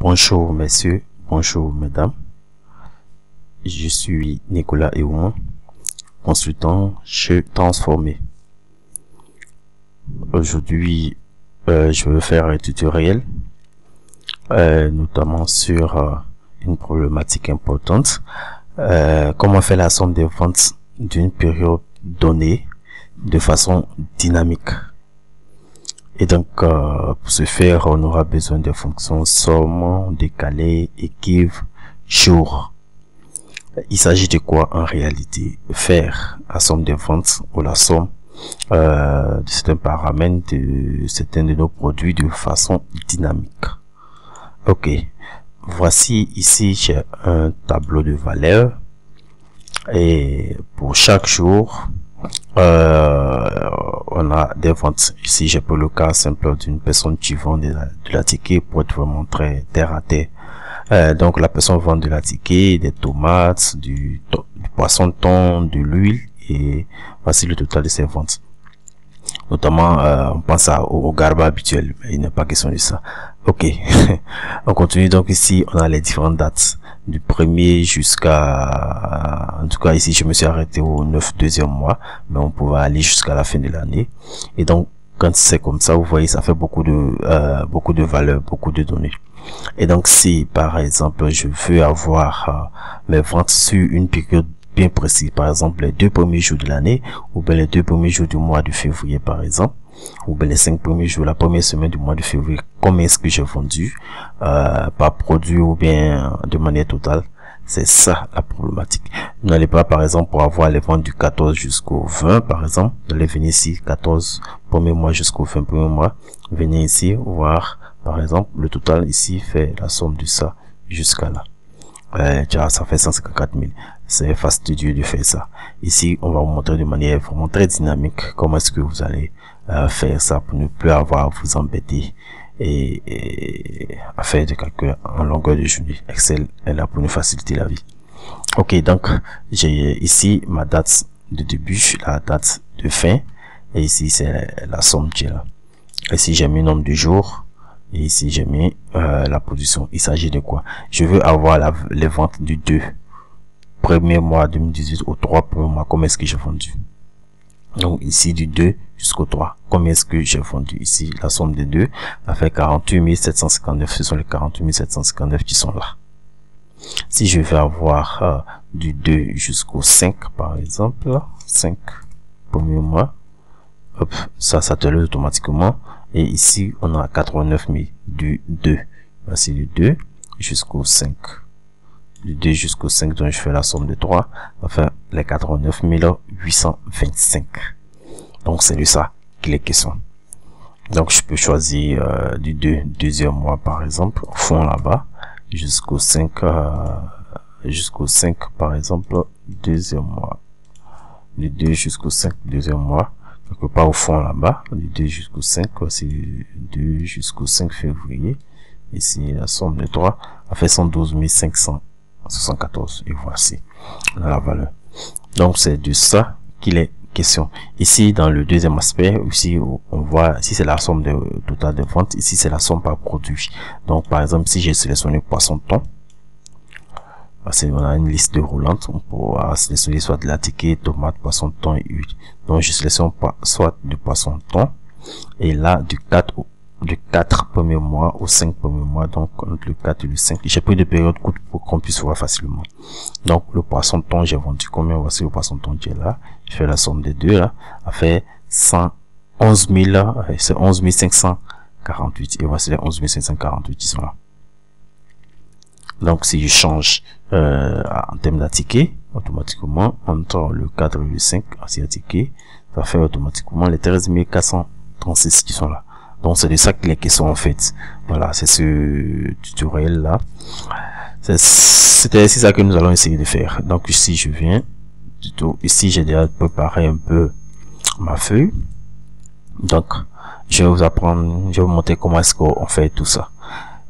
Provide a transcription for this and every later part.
Bonjour messieurs, bonjour mesdames. Je suis Nicolas Eouan, consultant chez Transformé. Aujourd'hui, je vais faire un tutoriel, notamment sur une problématique importante. Comment faire la somme des ventes d'une période donnée de façon dynamique. Et donc, pour ce faire, on aura besoin des fonctions somme, décalé, équive, jour. Il s'agit de quoi en réalité? Faire la somme des ventes ou la somme de certains paramètres de certains de nos produits de façon dynamique. Ok, voici ici j'ai un tableau de valeurs et pour chaque jour on a des ventes. Ici j'ai pour le cas simple d'une personne qui vend de la ticket pour être vraiment très terre à terre. Donc la personne vend de la ticket, des tomates, du poisson thon, de l'huile, et voici le total de ses ventes. Notamment on pense au garba habituel, mais il n'est pas question de ça. Ok, on continue. Donc ici on a les différentes dates du premier jusqu'à, en tout cas ici je me suis arrêté au 9 deuxième mois, mais on pouvait aller jusqu'à la fin de l'année. Et donc quand c'est comme ça, vous voyez, ça fait beaucoup de valeurs, beaucoup de données. Et donc si par exemple je veux avoir mes ventes sur une période bien précise, par exemple les 2 premiers jours de l'année, ou bien les 2 premiers jours du mois de février par exemple, ou bien les 5 premiers jours, la première semaine du mois de février, combien est-ce que j'ai vendu par produit ou bien de manière totale. C'est ça la problématique. Vous n'allez pas par exemple pour avoir les ventes du 14 jusqu'au 20 par exemple, vous allez venir ici 14 premier mois jusqu'au 20 premier mois, venez ici voir par exemple le total ici fait la somme de ça jusqu'à là. Ça fait 154 000. C'est fastidieux de faire ça. Ici, on va vous montrer de manière vraiment très dynamique comment est-ce que vous allez faire ça pour ne plus avoir à vous embêter et à faire des calculs en longueur de journée. Excel est là pour nous faciliter la vie. Ok, donc j'ai ici ma date de début, la date de fin, et ici c'est la somme qui est là. Ici j'ai mis le nombre de jours. Et ici j'ai mis la position. Il s'agit de quoi? Je veux avoir les ventes du 2 premier mois 2018 au 3 premier mois. Combien est-ce que j'ai vendu? Donc ici du 2 jusqu'au 3, combien est-ce que j'ai vendu? Ici la somme des deux, ça fait 48 759. Ce sont les 48 759 qui sont là. Si je veux avoir du 2 jusqu'au 5 par exemple, 5 premier mois, hop, ça te le automatiquement. Et ici, on a 89 000 du 2. Voici du 2 jusqu'au 5. Du 2 jusqu'au 5, donc je fais la somme de 3. Enfin, les 89 825. Donc, c'est de ça qu'il est question. Donc, je peux choisir du 2, deuxième mois, par exemple, au fond là-bas, jusqu'au 5, par exemple, deuxième mois. Du 2 jusqu'au 5, deuxième mois. Quelque part au fond là-bas, du 2 jusqu'au 5, c'est du 2 jusqu'au 5 février. Ici, la somme de 3 a fait 112 574. Et voici la valeur. Donc, c'est de ça qu'il est question. Ici, dans le deuxième aspect, aussi, on voit, ici, c'est la somme totale de ventes. Ici, c'est la somme par produit. Donc, par exemple, si j'ai sélectionné poisson thon, on a une liste de roulantes, on pourra sélectionner soit de la ticket, tomate, poisson thon et huile. Donc je sélectionne soit du poisson thon, et là du 4 premiers mois au 5 premiers mois, donc entre le 4 et le 5, j'ai pris des périodes courtes pour qu'on puisse voir facilement. Donc le poisson thon, j'ai vendu combien? Voici le poisson thon qui est là, je fais la somme des deux là, ça fait 111 000, c'est 11 548, et voici les 11 548 qui sont là. Donc si je change en termes d'article, automatiquement entre le 4 et le 5 ticket, ça fait automatiquement les 13 436 qui sont là. Donc c'est de ça qu'il est question en fait. Voilà, c'est ce tutoriel là. C'est ça que nous allons essayer de faire. Donc ici je viens, ici j'ai déjà préparé un peu ma feuille. Donc je vais vous apprendre, je vais vous montrer comment est-ce qu'on fait tout ça.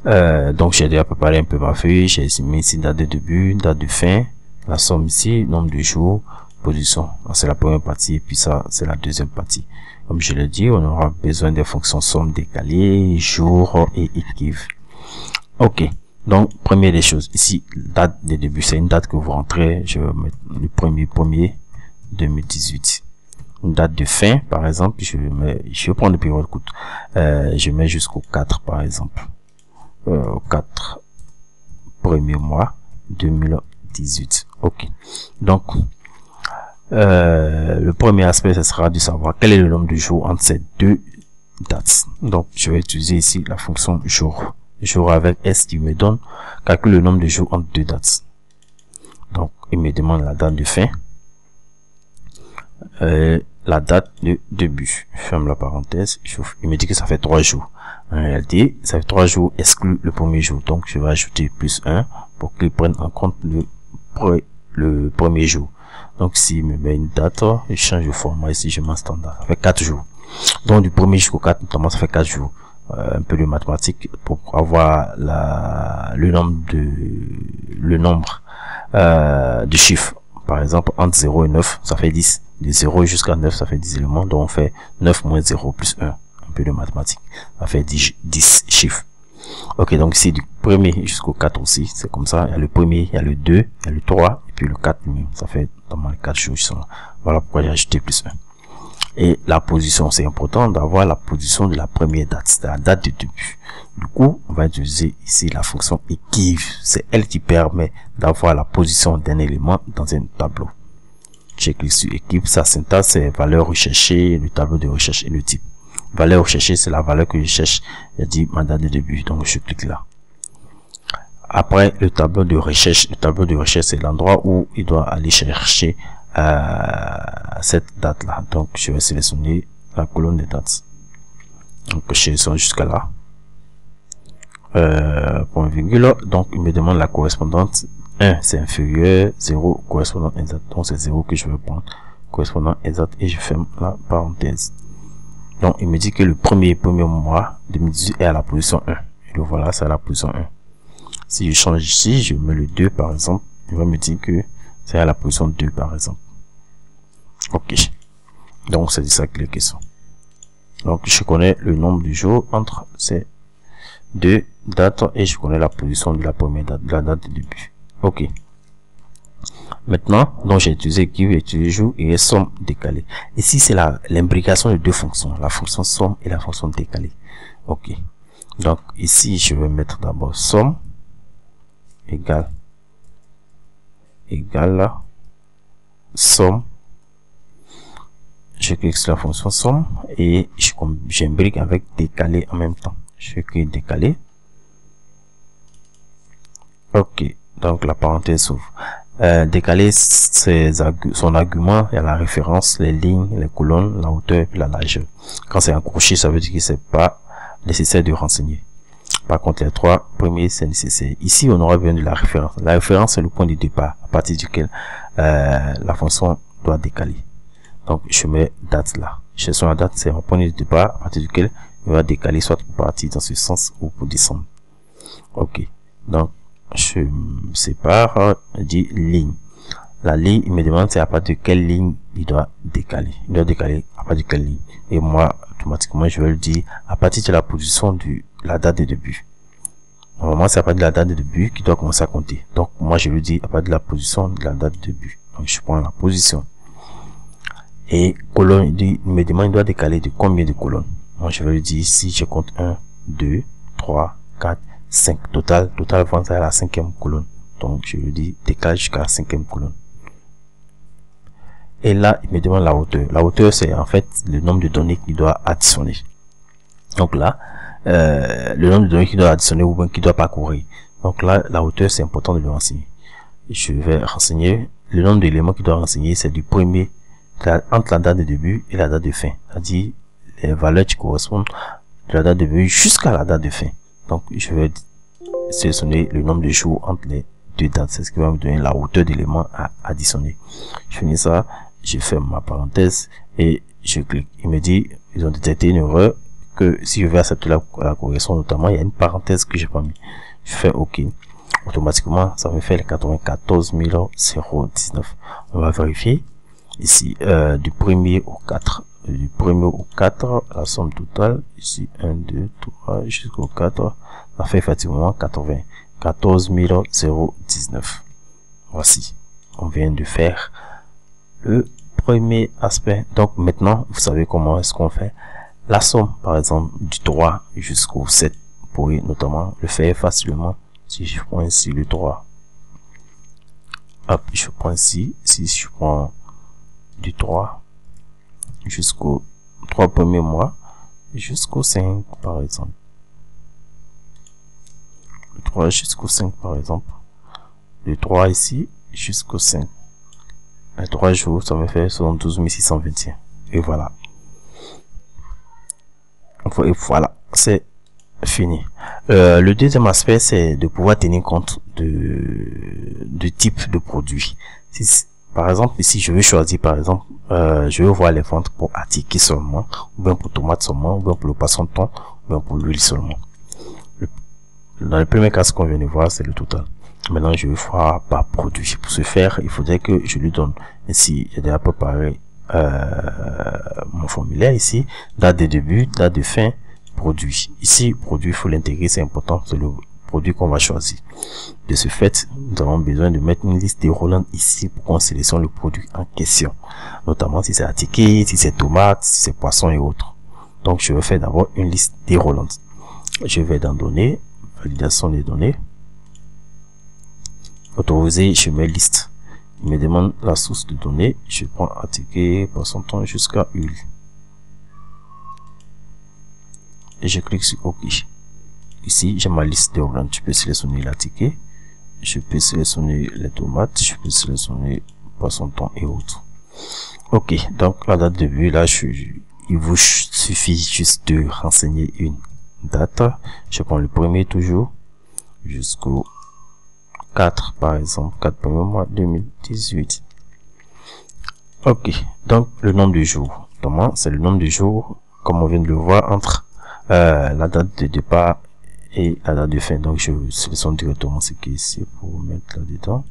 Donc j'ai déjà préparé un peu ma feuille, j'ai mis ici date de début, date de fin, la somme ici, nombre de jours, position. C'est la première partie et puis ça c'est la deuxième partie. Comme je l'ai dit, on aura besoin des fonctions somme, décalée, jour et équive. Ok, Donc, première des choses, ici, date de début, c'est une date que vous rentrez, je vais mettre le 1er 2018. Une date de fin, par exemple, je vais prendre le période courte, je mets jusqu'au 4, par exemple, au 4 premier mois 2018. Ok. Donc, le premier aspect, ce sera de savoir quel est le nombre de jours entre ces deux dates. Donc, je vais utiliser ici la fonction jour. Jour avec S qui me donne, calcule le nombre de jours entre deux dates. Donc, il me demande la date de fin, la date de début. Je ferme la parenthèse, il me dit que ça fait 3 jours. En réalité, ça fait 3 jours exclu le premier jour. Donc, je vais ajouter plus 1 pour qu'il prenne en compte le premier jour. Donc, s'il me met une date, je change de format ici, je mets standard. Ça fait 4 jours. Donc, du 1er jusqu'au 4, notamment, ça fait 4 jours. Un peu de mathématiques pour avoir le nombre de chiffres. Par exemple, entre 0 et 9, ça fait 10. De 0 jusqu'à 9, ça fait 10 éléments. Donc, on fait 9 moins 0 plus 1. Un peu de mathématiques. Ça fait 10 chiffres. Ok, donc ici, du 1er jusqu'au 4 aussi, c'est comme ça. Il y a le 1er, il y a le 2, il y a le 3, et puis le 4 lui-même. Ça fait notamment les 4 jours qui sont là. Voilà pourquoi j'ai ajouté plus 1. Et la position, c'est important d'avoir la position de la première date, c'est la date de début. Du coup, on va utiliser ici la fonction EQUIV. C'est elle qui permet d'avoir la position d'un élément dans un tableau. Je clique sur EQUIV, sa syntaxe c'est valeur recherchée, le tableau de recherche et le type. Valeur recherchée, c'est la valeur que je cherche. Il dit ma date de début, donc je clique là. Après, le tableau de recherche c'est l'endroit où il doit aller chercher cette date là. Donc je vais sélectionner la colonne des dates, donc je sélectionne jusqu'à là, point virgule. Donc il me demande la correspondante. 1 c'est inférieur, 0 correspondant exact, donc c'est 0 que je vais prendre correspondant exact et je ferme la parenthèse. Donc il me dit que le premier mois 2018 est à la position 1 et le voilà, c'est à la position 1. Si je change ici, je mets le 2 par exemple, il va me dire que c'est à la position 2 par exemple. Ok, donc c'est de ça que les questions. Donc je connais le nombre de jours entre ces deux dates et je connais la position de la première date, de la date de début. Ok, maintenant donc j'ai utilisé qui, j'ai utilisé jour et somme décalée. Ici c'est l'imbrication de deux fonctions, la fonction somme et la fonction décalée. Ok, donc ici je vais mettre d'abord somme égale somme. Je clique sur la fonction somme et j'imbrique avec décalé en même temps. Je clique décalé. Ok, donc la parenthèse s'ouvre. Décalé, c'est son argument, il y a la référence, les lignes, les colonnes, la hauteur et la largeur. Quand c'est un crochet, ça veut dire que c'est pas nécessaire de renseigner. Par contre, les trois premiers, c'est nécessaire. Ici, on aura besoin de la référence. La référence, c'est le point de départ à partir duquel la fonction doit décaler. Donc, je mets date là. Je suis sur la date, c'est un point de départ à partir duquel il va décaler soit pour partir dans ce sens ou pour descendre. Ok. Donc, je me sépare, je dis ligne. La ligne, il me demande c'est à partir de quelle ligne il doit décaler. Il doit décaler à partir de quelle ligne. Et moi, automatiquement, je vais le dire à partir de la position de la date de début. Normalement, c'est à partir de la date de début qu'il doit commencer à compter. Donc, moi, je lui dis à partir de la position de la date de début. Donc, je prends la position. Et colonne, il me demande, il doit décaler de combien de colonnes. Moi, je vais lui dire, si je compte 1, 2, 3, 4, 5. Total, avance à la 5e colonne. Donc, je lui dis, décale jusqu'à la 5e colonne. Et là, il me demande la hauteur. La hauteur, c'est en fait le nombre de données qu'il doit additionner. Donc là, le nombre de données qu'il doit additionner ou bien qu'il doit parcourir. Donc là, la hauteur, c'est important de le renseigner. Je vais renseigner le nombre d'éléments qu'il doit renseigner, c'est du premier, entre la date de début et la date de fin. C'est-à-dire les valeurs qui correspondent de la date de début jusqu'à la date de fin. Donc, je vais sélectionner le nombre de jours entre les deux dates. C'est ce qui va me donner la hauteur d'éléments à additionner. Je finis ça, je ferme ma parenthèse et je clique. Il me dit, ils ont détecté une erreur, que si je veux accepter la correction, notamment, il y a une parenthèse que j'ai pas mis. Je fais OK. Automatiquement, ça me fait les 94 019. On va vérifier. Ici, du 1er au 4. Du 1er au 4, la somme totale, ici, 1, 2, 3, jusqu'au 4, ça fait effectivement 94 14 019. Voici, on vient de faire le premier aspect. Donc maintenant, vous savez comment est-ce qu'on fait la somme, par exemple, du 3 jusqu'au 7. Vous pourrez notamment le faire facilement. Si je prends ici le 3, hop, je prends ici, si je prends du 3 jusqu'au 3 premiers mois, jusqu'au 5 par exemple. Le 3 jusqu'au 5 par exemple. Le 3 ici jusqu'au 5. Les 3 jours, ça me fait 72 621. Et voilà. Et voilà, c'est fini. Le deuxième aspect, c'est de pouvoir tenir compte de type de produit. Si, par exemple, ici, je veux choisir, par exemple, je veux voir les ventes pour article seulement, ou bien pour tomate seulement, ou bien pour le poisson thon, ou bien pour l'huile seulement. Dans le premier cas, ce qu'on vient de voir, c'est le total. Maintenant, je vais voir par produit. Pour ce faire, il faudrait que je lui donne, ici, j'ai déjà préparé mon formulaire ici, date de début, date de fin, produit. Ici, produit, il faut l'intégrer, c'est important, c'est le produit qu'on va choisir. De ce fait, nous avons besoin de mettre une liste déroulante ici pour qu'on sélectionne le produit en question, notamment si c'est article, si c'est tomate, si c'est poisson et autres. Donc, je vais faire d'abord une liste déroulante. Je vais dans données, validation des données, autoriser, je mets liste. Il me demande la source de données, je prends article, poisson thon jusqu'à huile. Et je clique sur OK. Ici, j'ai ma liste déroulante. Je peux sélectionner l'article, je peux sélectionner les tomates, je peux sélectionner poisson thon et autres. OK, donc la date de vue, là, il vous suffit juste de renseigner une date. Je prends le premier toujours jusqu'au 4 par exemple, 4 premiers mois 2018. Ok, donc le nombre de jours, notamment c'est le nombre de jours, comme on vient de le voir, entre la date de départ et la date de fin. Donc je sélectionne directement ce qui est ici pour mettre là dedans.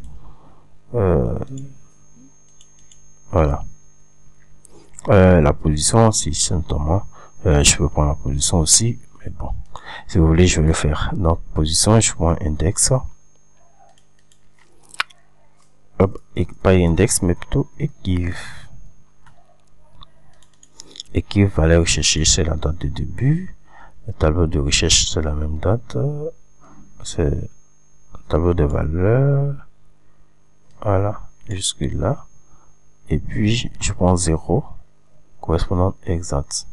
Voilà. La position, si c'est notamment, je peux prendre la position aussi, mais bon, si vous voulez, je vais le faire. Donc position, je prends index. Et pas index, mais plutôt équive. Équive va aller rechercher, c'est la date de début. Le tableau de recherche, c'est la même date. C'est le tableau de valeurs. Voilà, jusque là. Et puis, je prends 0, correspondant exact.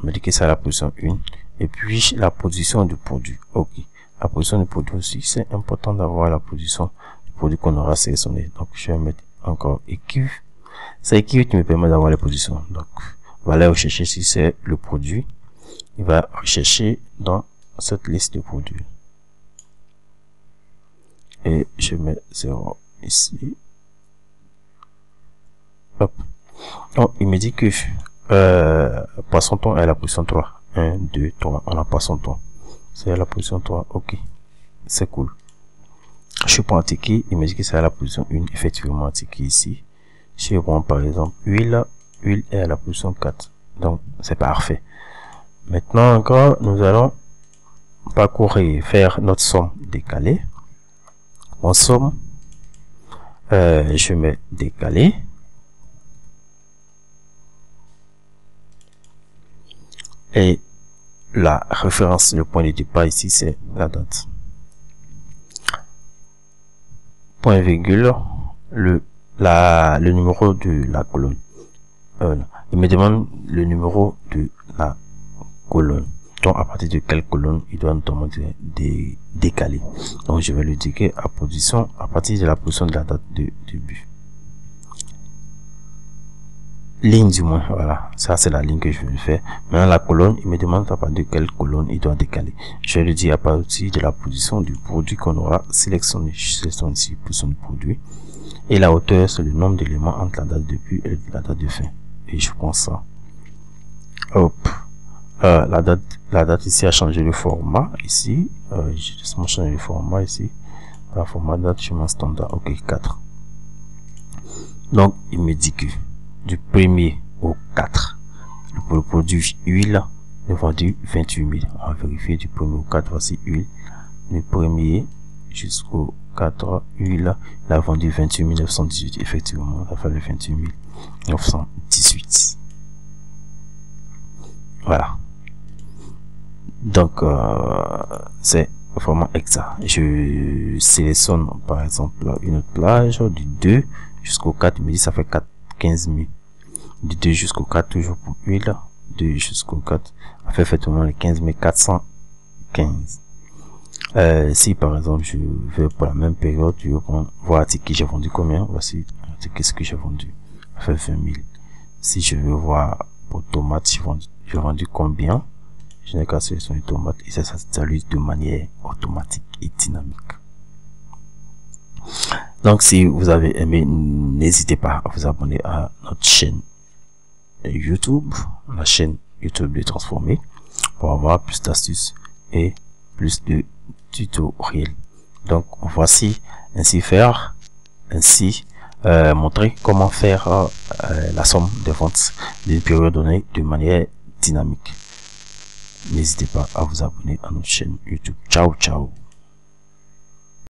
On me dit que c'est la position 1. Et puis, la position du produit. Ok. La position du produit aussi, c'est important d'avoir la position produit qu'on aura sélectionné. Donc je vais mettre encore équive. C'est équive qui me permet d'avoir les positions. Donc on va aller rechercher si c'est le produit. Il va rechercher dans cette liste de produits. Et je mets 0 ici. Hop. Donc il me dit que poisson thon est à la position 3. 1, 2, 3. On a poisson thon. C'est à la position 3. Ok. C'est cool. Je prends article, il me dit que c'est à la position 1, effectivement article ici. Je prends par exemple huile est à la position 4. Donc c'est parfait. Maintenant encore, nous allons parcourir, faire notre somme décalée. En somme, je mets décalé. Et la référence, le point de départ ici, c'est la date. Point virgule, le numéro de la colonne. Il me demande le numéro de la colonne. Donc à partir de quelle colonne il doit notamment décaler. Donc je vais le indiquer à partir de la position de la date de début. Ligne du moins, voilà, ça c'est la ligne que je vais faire. Maintenant la colonne, il me demande à partir de quelle colonne il doit décaler. Je vais le dire à partir de la position du produit qu'on aura sélectionné. Je sélectionne ici position du produit. Et la hauteur, c'est le nombre d'éléments entre la date de début et la date de fin. Et je prends ça. Hop. La date ici a changé le format ici. J'ai justement changé le format ici. Par format date, je mets standard. Ok, 4. Donc il me dit que du 1er au 4, pour le produit huile, est vendu 28 000. On va vérifier du 1er au 4, voici huile, du 1er jusqu'au 4 août, il a vendu 28 918. Effectivement, ça fait le 28 918. Voilà. Donc, c'est vraiment exact. Je sélectionne par exemple une autre plage du 2 jusqu'au 4, il me dit ça fait 15 000. Du 2 jusqu'au 4, toujours pour huile. 2 jusqu'au 4, ça fait effectivement les 15 415. Si par exemple je veux pour la même période, je veux voir à qui j'ai vendu combien. Voici qu'est-ce que j'ai vendu, ça fait 20 000. Si je veux voir pour tomates, j'ai vendu combien, je n'ai qu'à sélectionner tomates et ça s'actualise de manière automatique et dynamique. Donc si vous avez aimé, n'hésitez pas à vous abonner à notre chaîne YouTube, la chaîne YouTube de Transformé, pour avoir plus d'astuces et plus de tutoriels. Donc voici ainsi faire, ainsi montrer comment faire la somme des ventes d'une période donnée de manière dynamique. N'hésitez pas à vous abonner à notre chaîne YouTube. Ciao ciao.